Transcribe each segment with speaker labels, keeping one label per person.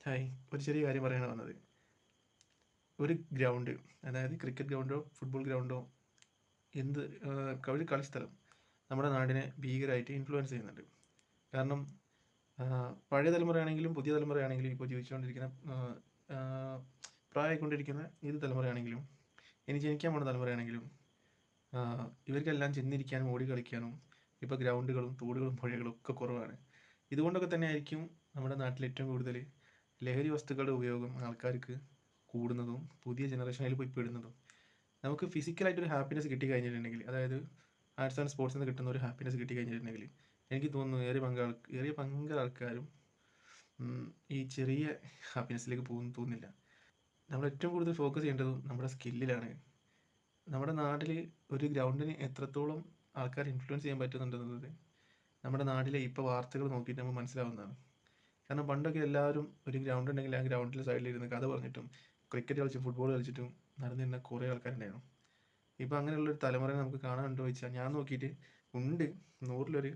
Speaker 1: Hi, ഒരു ചെറിയ കാര്യം പറയാനാണ് വന്നത്. ഒരു ഗ്രൗണ്ട്, അതായത് ക്രിക്കറ്റ് ഗ്രൗണ്ടോ ഫുട്ബോൾ ഗ്രൗണ്ടോ എന്ത് ഒരു കളിസ്ഥലം നമ്മുടെ നാടിനെ ഭീകരമായിട്ട് ഇൻഫ്ലുവൻസ് ചെയ്യുന്നുണ്ട്. കാരണം പഴയ തലമുറയാണെങ്കിലും പുതിയ തലമുറയാണെങ്കിലും ഇപ്പോൾ ജീവിച്ചുകൊണ്ടിരിക്കുന്ന പ്രായമായിക്കൊണ്ടിരിക്കുന്ന ഏത് തലമുറയാണെങ്കിലും ഇനി ജനിക്കാൻ പോകുന്ന തലമുറയാണെങ്കിലും ഇവർക്കെല്ലാം ചെന്നിരിക്കാനും ഓടി കളിക്കാനും ഇപ്പോൾ ഗ്രൗണ്ടുകളും തോടുകളും പുഴകളും ഒക്കെ കുറവാണ്. ഇതുകൊണ്ടൊക്കെ തന്നെ ആയിരിക്കും നമ്മുടെ നാട്ടിൽ ഏറ്റവും കൂടുതൽ ലഹരി വസ്തുക്കളുടെ ഉപയോഗം ആൾക്കാർക്ക് കൂടുന്നതും പുതിയ ജനറേഷനിൽ പോയി പെടുന്നതും. നമുക്ക് ഫിസിക്കലായിട്ടൊരു ഹാപ്പിനെസ് കിട്ടിക്കഴിഞ്ഞിട്ടുണ്ടെങ്കിൽ, അതായത് ആർട്സ് ആൻഡ് സ്പോർട്സിൽ നിന്ന് കിട്ടുന്ന ഒരു ഹാപ്പിനെസ് കിട്ടിക്കഴിഞ്ഞിട്ടുണ്ടെങ്കിൽ എനിക്ക് തോന്നുന്നു ഏറിയ പങ്ക് ആൾക്കാരും ഈ ചെറിയ ഹാപ്പിനെസ്സിലേക്ക് പോകുന്നു തോന്നുന്നില്ല. നമ്മൾ ഏറ്റവും കൂടുതൽ ഫോക്കസ് ചെയ്യേണ്ടതും നമ്മുടെ സ്കില്ലിലാണ്. നമ്മുടെ നാട്ടിൽ ഒരു ഗ്രൗണ്ടിന് എത്രത്തോളം ആൾക്കാർ ഇൻഫ്ലുവൻസ് ചെയ്യാൻ പറ്റുന്നുണ്ടെന്നത് നമ്മുടെ നാട്ടിലെ ഇപ്പോൾ വാർത്തകൾ നോക്കിയിട്ട് നമുക്ക് മനസ്സിലാവുന്നതാണ്. കാരണം പണ്ടൊക്കെ എല്ലാവരും ഒരു ഗ്രൗണ്ട് ഉണ്ടെങ്കിൽ ആ ഗ്രൗണ്ടിൽ സൈഡിലിരുന്ന് കഥ പറഞ്ഞിട്ടും ക്രിക്കറ്റ് കളിച്ചും ഫുട്ബോൾ കളിച്ചിട്ടും നടന്നിരുന്ന കുറേ ആൾക്കാരുണ്ടായിരുന്നു. ഇപ്പോൾ അങ്ങനെയുള്ളൊരു തലമുറയെ നമുക്ക് കാണാനുണ്ടോ എന്ന് ചോദിച്ചാൽ ഞാൻ നോക്കിയിട്ട് ഉണ്ട്. 100-ലൊരു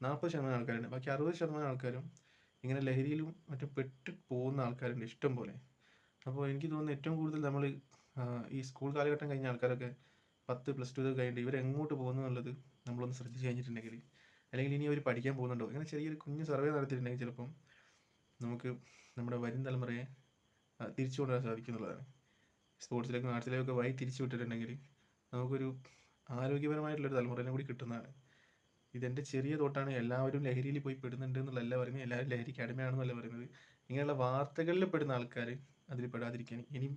Speaker 1: 40% ആൾക്കാരുണ്ട്. ബാക്കി 60% ആൾക്കാരും ഇങ്ങനെ ലഹരിയിലും മറ്റും പെട്ട് പോകുന്ന ആൾക്കാരുണ്ട് ഇഷ്ടം പോലെ. അപ്പോൾ എനിക്ക് തോന്നുന്നു ഏറ്റവും കൂടുതൽ നമ്മൾ ഈ സ്കൂൾ കാലഘട്ടം കഴിഞ്ഞ ആൾക്കാരൊക്കെ 10+2 ഇതൊക്കെ കഴിഞ്ഞിട്ട് ഇവരെങ്ങോട്ട് പോകുന്നു എന്നുള്ളത് നമ്മളൊന്ന് ശ്രദ്ധിച്ച് കഴിഞ്ഞിട്ടുണ്ടെങ്കിൽ, അല്ലെങ്കിൽ ഇനി അവർ പഠിക്കാൻ പോകുന്നുണ്ടോ, ഇങ്ങനെ ചെറിയൊരു കുഞ്ഞ് സർവേ നടത്തിയിട്ടുണ്ടെങ്കിൽ ചിലപ്പം നമുക്ക് നമ്മുടെ വരും തലമുറയെ തിരിച്ചു കൊണ്ടുവരാൻ സാധിക്കുന്നുള്ളതാണ്. സ്പോർട്സിലേക്കും ആർട്സിലേക്കൊക്കെ വഴി തിരിച്ചു വിട്ടിട്ടുണ്ടെങ്കിൽ നമുക്കൊരു ആരോഗ്യപരമായിട്ടുള്ളൊരു തലമുറേനെ കൂടി കിട്ടുന്നതാണ്. ഇതെൻ്റെ ചെറിയ തോട്ടാണ്. എല്ലാവരും ലഹരിയിൽ പോയി പെടുന്നുണ്ട് എന്നുള്ളതല്ല പറയുന്നത്, എല്ലാവരും ലഹരിക്ക് അടിമയാണെന്നല്ല പറയുന്നത്. ഇങ്ങനെയുള്ള വാർത്തകളിൽ പെടുന്ന ആൾക്കാർ അതിൽ പെടാതിരിക്കാൻ, ഇനി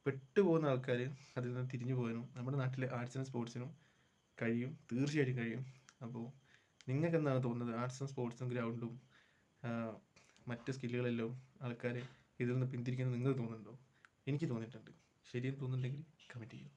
Speaker 1: പെട്ടുപോകുന്ന ആൾക്കാർ അതിൽ നിന്ന് തിരിഞ്ഞു പോകാനും നമ്മുടെ നാട്ടിലെ ആർട്സിനും സ്പോർട്സിനും കഴിയും, തീർച്ചയായിട്ടും കഴിയും. അപ്പോൾ നിങ്ങൾക്ക് എന്താണ് തോന്നുന്നത്? ആർട്സും സ്പോർട്സും ഗ്രൗണ്ടും മറ്റ് സ്കില്ലുകളെല്ലാം ആൾക്കാരെ ഇതിൽ നിന്ന് പിന്തിരിക്കുന്നത് നിങ്ങൾക്ക് തോന്നുന്നുണ്ടോ? എനിക്ക് തോന്നിയിട്ടുണ്ട്. ശരിയെന്ന് തോന്നുന്നുണ്ടെങ്കിൽ കമൻറ്റ് ചെയ്യൂ.